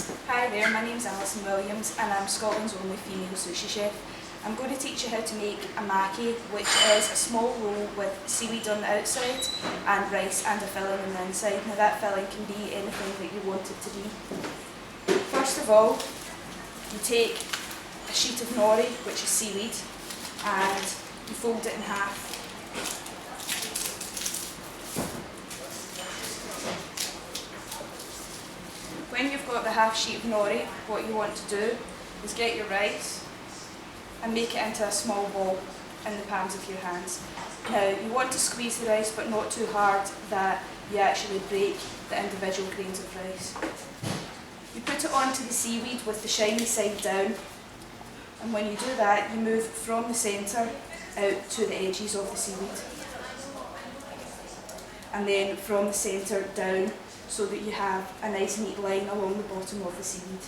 Hi there, my name's Alison Williams and I'm Scotland's only female sushi chef. I'm going to teach you how to make a maki, which is a small roll with seaweed on the outside and rice and a filling on the inside. Now that filling can be anything that you want it to be. First of all, you take a sheet of nori, which is seaweed, and you fold it in half. When you've got the half sheet of nori, what you want to do is get your rice and make it into a small ball in the palms of your hands. Now, you want to squeeze the rice, but not too hard that you actually break the individual grains of rice. You put it onto the seaweed with the shiny side down, and when you do that, you move from the centre out to the edges of the seaweed. And then from the centre down, so that you have a nice neat line along the bottom of the seaweed.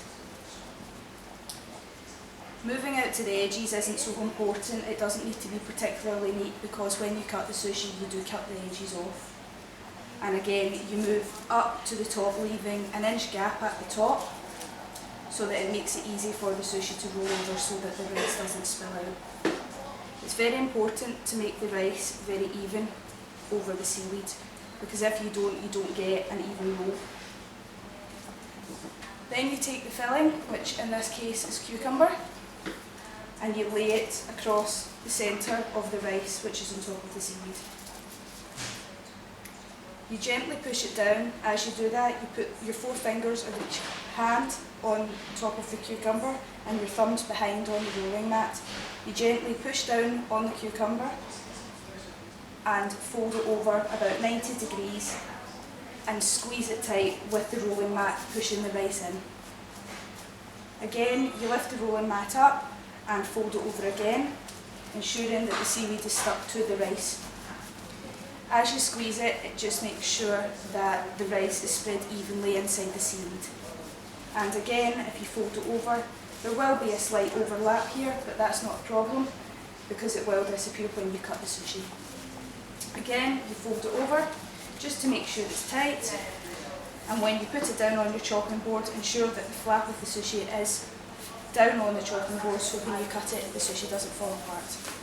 Moving out to the edges isn't so important. It doesn't need to be particularly neat because when you cut the sushi you do cut the edges off. And again, you move up to the top, leaving an inch gap at the top so that it makes it easy for the sushi to roll over so that the rice doesn't spill out. It's very important to make the rice very even over the seaweed, because if you don't get an even roll. Then you take the filling, which in this case is cucumber, and you lay it across the centre of the rice, which is on top of the seaweed. You gently push it down. As you do that, you put your 4 fingers of each hand on top of the cucumber and your thumbs behind on the rolling mat. You gently push down on the cucumber and fold it over about 90 degrees and squeeze it tight with the rolling mat pushing the rice in. Again, you lift the rolling mat up and fold it over again, ensuring that the seaweed is stuck to the rice. As you squeeze it, it just makes sure that the rice is spread evenly inside the seaweed. And again, if you fold it over, there will be a slight overlap here, but that's not a problem because it will disappear when you cut the sushi. Again, you fold it over just to make sure it's tight, and when you put it down on your chopping board, ensure that the flap of the sushi is down on the chopping board so when you cut it, the sushi doesn't fall apart.